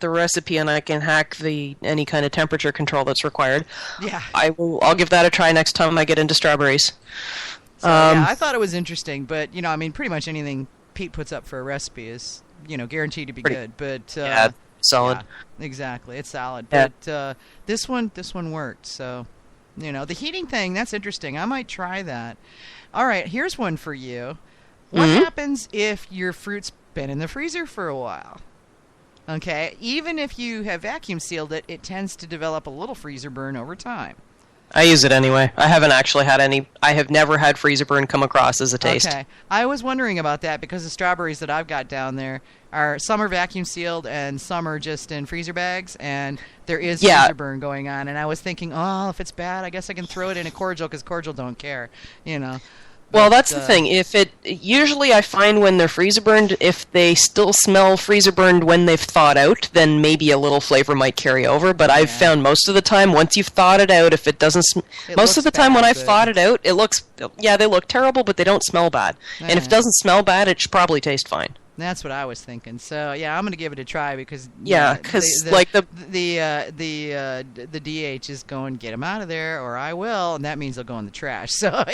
the recipe and I can hack any kind of temperature control that's required, Yeah. I'll give that a try next time I get into strawberries. So, yeah, I thought it was interesting, but, I mean, pretty much anything Pete puts up for a recipe is, guaranteed to be good. But yeah, solid. Yeah, exactly. It's solid. Yeah. But this one worked. So, the heating thing, that's interesting. I might try that. All right, here's one for you. What happens if your fruit's been in the freezer for a while? Okay, even if you have vacuum sealed it, it tends to develop a little freezer burn over time. I use it anyway. I haven't actually had any. I have never had freezer burn come across as a taste. Okay. I was wondering about that because the strawberries that I've got down there some are vacuum sealed and some are just in freezer bags, and there is freezer burn going on. And I was thinking, if it's bad, I guess I can throw it in a cordial because cordial don't care, Well, that's the thing. Usually I find when they're freezer burned, if they still smell freezer burned when they've thawed out, then maybe a little flavor might carry over. But I've found most of the time, once you've thawed it out, if it doesn't, most of the time when I've thawed it out, it looks, they look terrible, but they don't smell bad. And if it doesn't smell bad, it should probably taste fine. That's what I was thinking. So I'm going to give it a try because the DH is going, get them out of there, or I will, and that means they'll go in the trash. So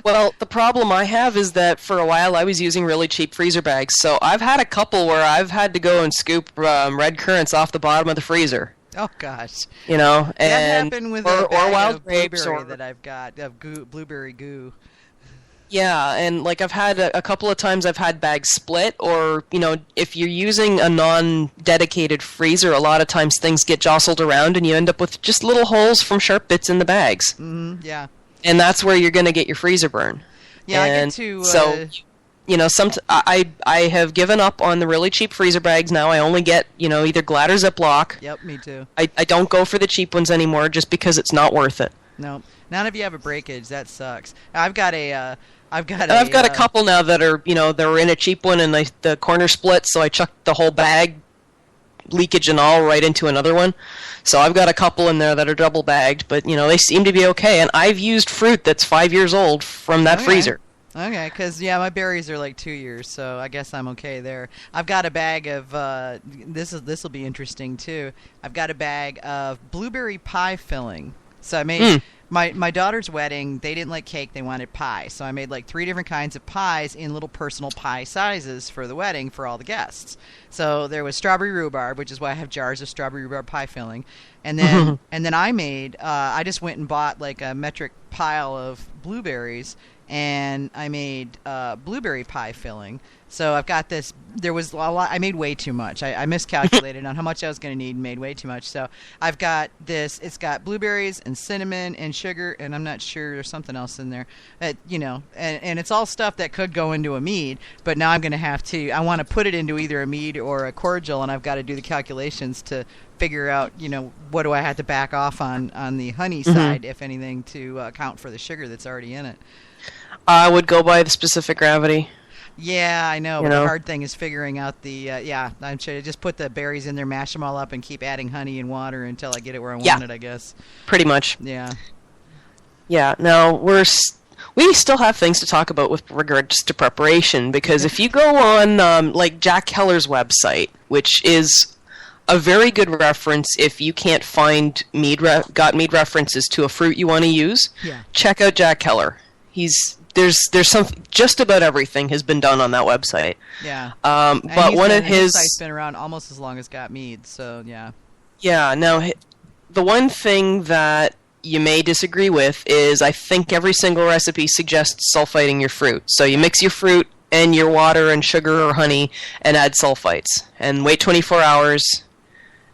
Well, the problem I have is that for a while I was using really cheap freezer bags. So I've had a couple where I've had to go and scoop red currants off the bottom of the freezer. Oh gosh! And that happened with a bag wild of grapes blueberry that I've got of blueberry goo. Yeah, and I've had a couple of times I've had bags split, or if you're using a non-dedicated freezer, a lot of times things get jostled around and you end up with just little holes from sharp bits in the bags. Yeah. And that's where you're going to get your freezer burn. Yeah, and I get to. I have given up on the really cheap freezer bags now. I only get either Glad or Ziploc. Yep, me too. I don't go for the cheap ones anymore just because it's not worth it. No, not if you have a breakage. That sucks. I've got a couple now that are they're in a cheap one and the corner split, so I chucked the whole bag, leakage and all, right into another one. So I've got a couple in there that are double bagged, but they seem to be okay. And I've used fruit that's 5 years old from that freezer. Okay, because my berries are like 2 years, so I guess I'm okay there. I've got a bag of this will be interesting too. I've got a bag of blueberry pie filling. So I made my daughter's wedding. They didn't like cake; they wanted pie. So I made like 3 different kinds of pies in little personal pie sizes for the wedding for all the guests. So there was strawberry rhubarb, which is why I have jars of strawberry rhubarb pie filling. And then I made. I just went and bought like a metric pile of blueberries, and I made blueberry pie filling. So I've got this. There was a lot. I made way too much. I miscalculated on how much I was going to need and made way too much. So I've got this. It's got blueberries and cinnamon and sugar, and I'm not sure there's something else in there. And it's all stuff that could go into a mead. But now I'm going to have to. I want to put it into either a mead or a cordial, and I've got to do the calculations to figure out, what do I have to back off on the honey side, if anything, to account for the sugar that's already in it. I would go by the specific gravity. Yeah, I know. But the hard thing is figuring out the. I'm sure just put the berries in there, mash them all up, and keep adding honey and water until I get it where I want it, I guess. Pretty much. Yeah. Yeah. Now we still have things to talk about with regards to preparation, because if you go on like Jack Keller's website, which is a very good reference if you can't find mead references to a fruit you want to use, check out Jack Keller. There's some, just about everything has been done on that website. Yeah. But one of his site's been around almost as long as Got Mead, so yeah. Yeah. Now, the one thing that you may disagree with is I think every single recipe suggests sulfiting your fruit. So you mix your fruit and your water and sugar or honey and add sulfites and wait 24 hours.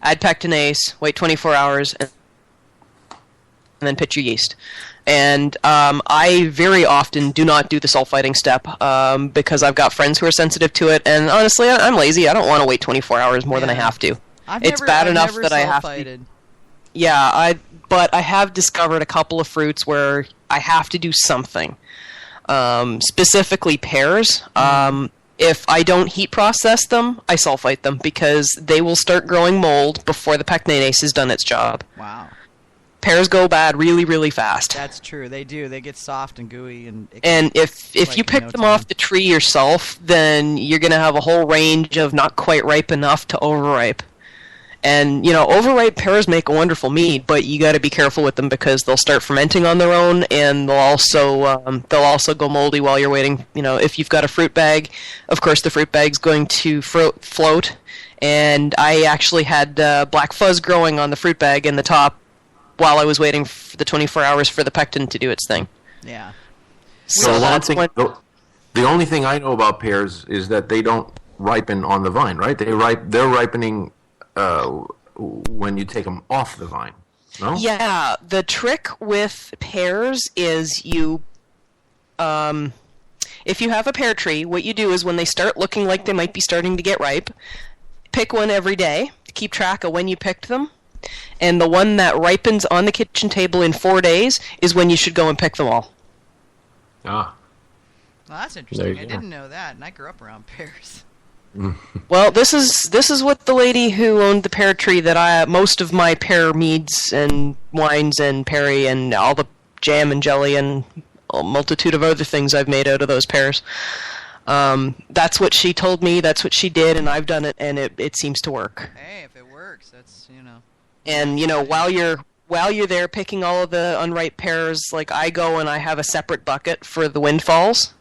Add pectinase, wait 24 hours, and then pitch your yeast. And I very often do not do the sulfiting step because I've got friends who are sensitive to it, and honestly, I'm lazy. I don't want to wait 24 hours more than I have to. It's bad enough that I have to. Yeah, but I have discovered a couple of fruits where I have to do something. Specifically pears. If I don't heat process them, I sulfite them because they will start growing mold before the pectinase has done its job. Wow. Pears go bad really, really fast. That's true. They do. They get soft and gooey. And if you pick them off the tree yourself, then you're going to have a whole range of not quite ripe enough to overripe. And overripe pears make a wonderful mead, but you got to be careful with them because they'll start fermenting on their own, and they'll also go moldy while you're waiting. If you've got a fruit bag, of course the fruit bag's going to float. And I actually had black fuzz growing on the fruit bag in the top while I was waiting for the 24 hours for the pectin to do its thing. Yeah. So the only thing I know about pears is that they don't ripen on the vine, right? They're ripening when you take them off the vine. No? Yeah, the trick with pears is if you have a pear tree, what you do is when they start looking like they might be starting to get ripe, pick one every day, keep track of when you picked them, and the one that ripens on the kitchen table in 4 days is when you should go and pick them all. Ah. Well, that's interesting. I didn't know that, and I grew up around pears. Well, this is what the lady who owned the pear tree that most of my pear meads and wines and perry and all the jam and jelly and a multitude of other things I've made out of those pears. That's what she told me. That's what she did, and I've done it, and it seems to work. Hey, if it works, that's And while you're there picking all of the unripe pears, like I go and I have a separate bucket for the windfalls,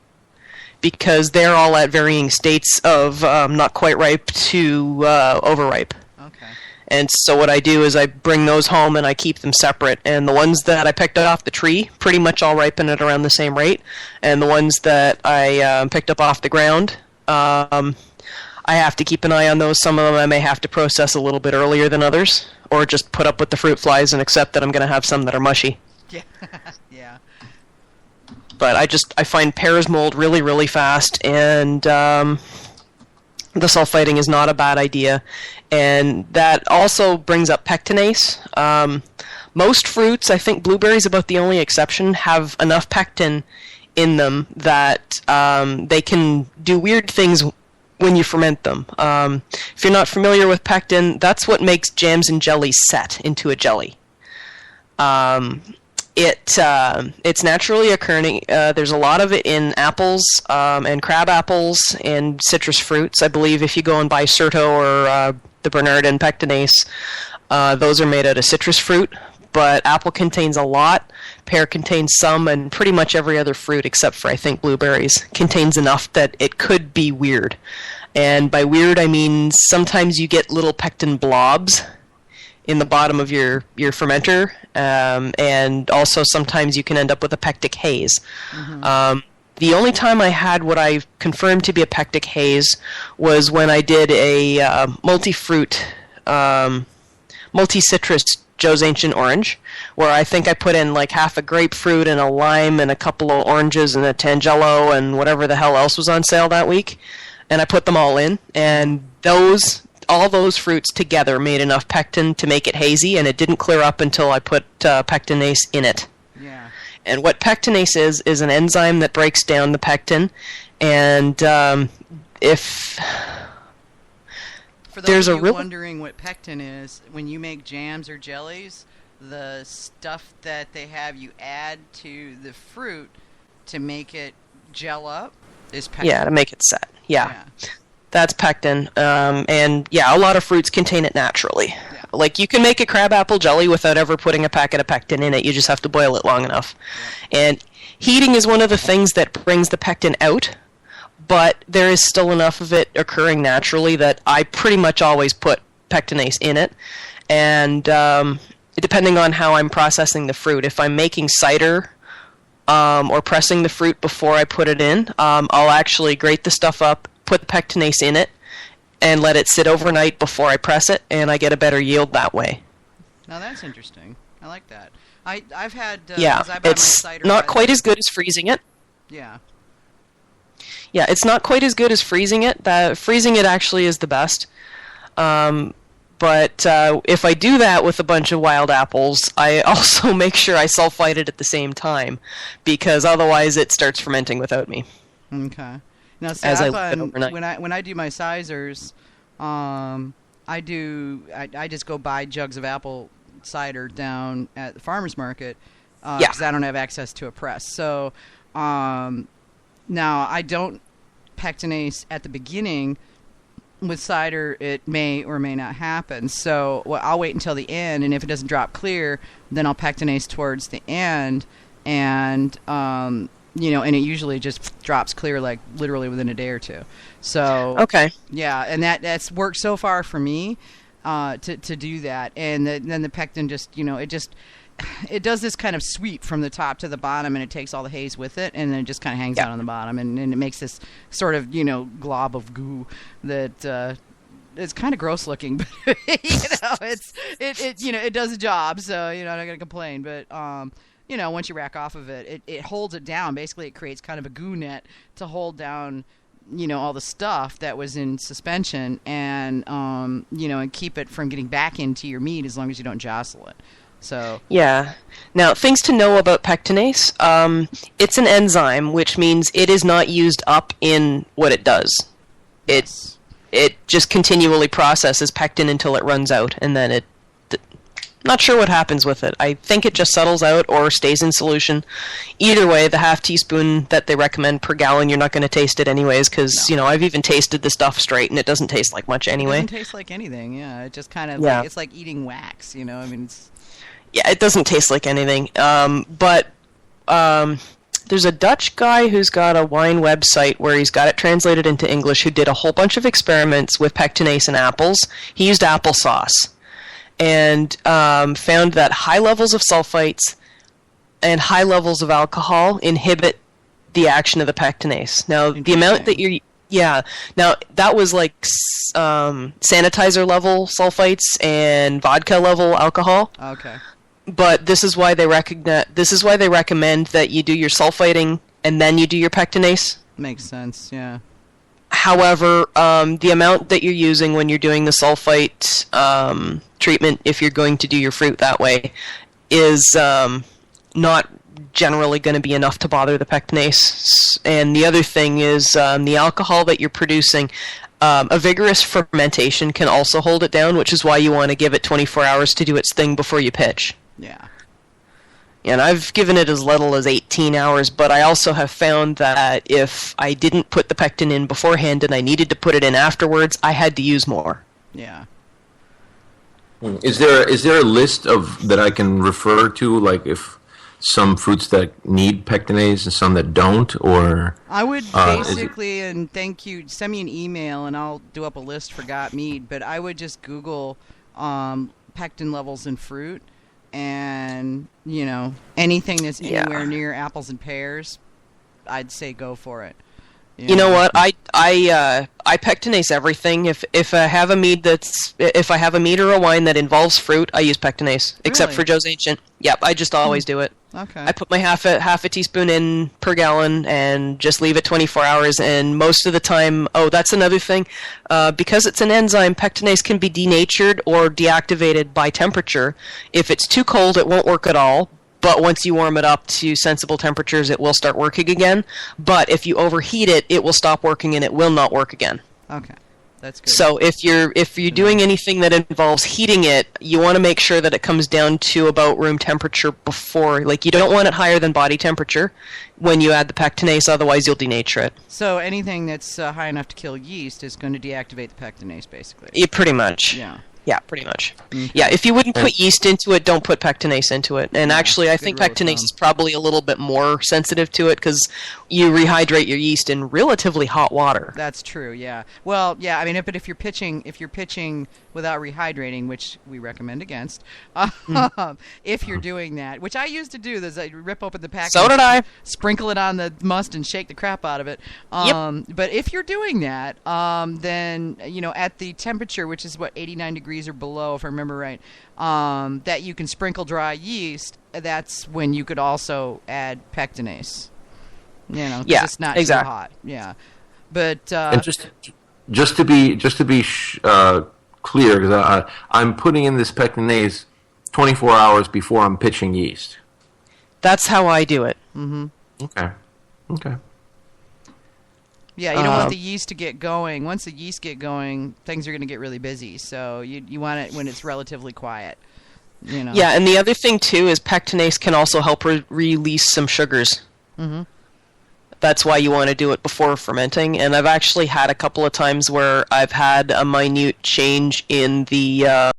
because they're all at varying states of not quite ripe to overripe. Okay. And so what I do is I bring those home and I keep them separate. And the ones that I picked off the tree pretty much all ripen at around the same rate. And the ones that I picked up off the ground, I have to keep an eye on those. Some of them I may have to process a little bit earlier than others, or just put up with the fruit flies and accept that I'm going to have some that are mushy. Yeah. Yeah. But I find pears mold really, really fast, and the sulfiting is not a bad idea. And that also brings up pectinase. Most fruits, I think blueberries about the only exception, have enough pectin in them that they can do weird things when you ferment them. If you're not familiar with pectin, that's what makes jams and jellies set into a jelly. It's naturally occurring. There's a lot of it in apples and crab apples and citrus fruits. I believe if you go and buy Certo or the Bernardin pectinase, those are made out of citrus fruit. But apple contains a lot, pear contains some, and pretty much every other fruit except for I think blueberries contains enough that it could be weird. And by weird I mean sometimes you get little pectin blobs in the bottom of your fermenter, and also sometimes you can end up with a pectic haze. Mm-hmm. The only time I had what I confirmed to be a pectic haze was when I did a multi-fruit, multi-citrus Joe's Ancient Orange, where I think I put in like half a grapefruit and a lime and a couple of oranges and a Tangelo and whatever the hell else was on sale that week, and I put them all in, and all those fruits together made enough pectin to make it hazy, and it didn't clear up until I put pectinase in it. Yeah. And what pectinase is an enzyme that breaks down the pectin, and if for those of you wondering what pectin is, when you make jams or jellies, the stuff that they have you add to the fruit to make it gel up is pectin. Yeah, to make it set. Yeah. That's pectin, and yeah, a lot of fruits contain it naturally. Yeah. Like you can make a crabapple jelly without ever putting a packet of pectin in it. You just have to boil it long enough. Yeah. And heating is one of the things that brings the pectin out, but there is still enough of it occurring naturally that I pretty much always put pectinase in it. And depending on how I'm processing the fruit, if I'm making cider or pressing the fruit before I put it in, I'll actually grate the stuff up, put the pectinase in it, and let it sit overnight before I press it, and I get a better yield that way. Now that's interesting. I like that. I've had it's not quite as good as freezing it. Yeah. Yeah, it's not quite as good as freezing it. Freezing it actually is the best. But if I do that with a bunch of wild apples, I also make sure I sulfite it at the same time, because otherwise it starts fermenting without me. Okay. Now, see, when I do my sizers, I just go buy jugs of apple cider down at the farmer's market because I don't have access to a press. So now I don't pectinase at the beginning with cider, it may or may not happen. So I'll wait until the end, and if it doesn't drop clear, then I'll pectinase towards the end, and and it usually just drops clear like literally within a day or two. So Okay. yeah, and that's worked so far for me to do that, and then the pectin just it does this kind of sweep from the top to the bottom, and it takes all the haze with it, and then it just kind of hangs out on the bottom, and it makes this sort of glob of goo that it's kind of gross looking, but it does a job, so I'm not gonna complain. But once you rack off of it, it holds it down. Basically, it creates kind of a goo net to hold down all the stuff that was in suspension, and and keep it from getting back into your meat as long as you don't jostle it. So Yeah. Now, things to know about pectinase. It's an enzyme, which means it is not used up in what it does. It just continually processes pectin until it runs out, and then not sure what happens with it. I think it just settles out or stays in solution. Either way, the half teaspoon that they recommend per gallon, you're not going to taste it anyways, because I've even tasted the stuff straight, and it doesn't taste like much anyway. It doesn't taste like anything. Yeah, it just kind of it's like eating wax. I mean, yeah, it doesn't taste like anything. But there's a Dutch guy who's got a wine website where he's got it translated into English, who did a whole bunch of experiments with pectinase in apples. He used applesauce and found that high levels of sulfites and high levels of alcohol inhibit the action of the pectinase. Now, the amount that you're... Yeah. Now, that was like sanitizer level sulfites and vodka level alcohol. Okay. But this is why they recommend that you do your sulfiting and then you do your pectinase. Makes sense, yeah. However, the amount that you're using when you're doing the sulfite treatment, if you're going to do your fruit that way, is not generally going to be enough to bother the pectinase. And the other thing is the alcohol that you're producing. A vigorous fermentation can also hold it down, which is why you want to give it 24 hours to do its thing before you pitch. Yeah. And I've given it as little as 18 hours, but I also have found that if I didn't put the pectin in beforehand and I needed to put it in afterwards, I had to use more. Yeah. Is there a list that I can refer to, like if some fruits that need pectinase and some that don't, or I would basically, and thank you, send me an email and I'll do up a list for Got Mead, but I would just Google pectin levels in fruit, and anything that's anywhere near apples and pears, I'd say go for it. You know what? I pectinase everything. If I have a mead or a wine that involves fruit, I use pectinase. Except Really? for Joe's Ancient. Yep, I just always do it. Okay. I put my half a teaspoon in per gallon and just leave it 24 hours. And most of the time, that's another thing. Because it's an enzyme, pectinase can be denatured or deactivated by temperature. If it's too cold, it won't work at all. But once you warm it up to sensible temperatures, it will start working again. But if you overheat it, it will stop working and it will not work again. Okay. That's good. So if you're doing anything that involves heating it, you want to make sure that it comes down to about room temperature before. Like, you don't want it higher than body temperature when you add the pectinase, otherwise you'll denature it. So anything that's high enough to kill yeast is going to deactivate the pectinase, basically. Yeah, pretty much. Yeah. Yeah, pretty much. Okay. Yeah, if you wouldn't put yeast into it, don't put pectinase into it. And actually, I think rule of pectinase thumb. is probably a little bit more sensitive to it because you rehydrate your yeast in relatively hot water. That's true. Yeah. Well, yeah. I mean, if you're pitching without rehydrating, which we recommend against, if you're doing that, which I used to do, is I rip open the package. So did I. Sprinkle it on the must and shake the crap out of it. But if you're doing that, then at the temperature, which is 89 degrees or below, if I remember right, that you can sprinkle dry yeast. That's when you could also add pectinase. 'Cause it's not too hot. Yeah. But and just to be clear, because I'm putting in this pectinase 24 hours before I'm pitching yeast. That's how I do it. Mm-hmm. Okay. Yeah, you don't want the yeast to get going. Once the yeast get going, things are going to get really busy. So you want it when it's relatively quiet. Yeah, and the other thing too is pectinase can also help release some sugars. Mm-hmm. That's why you want to do it before fermenting. And I've actually had a couple of times where I've had a minute change in the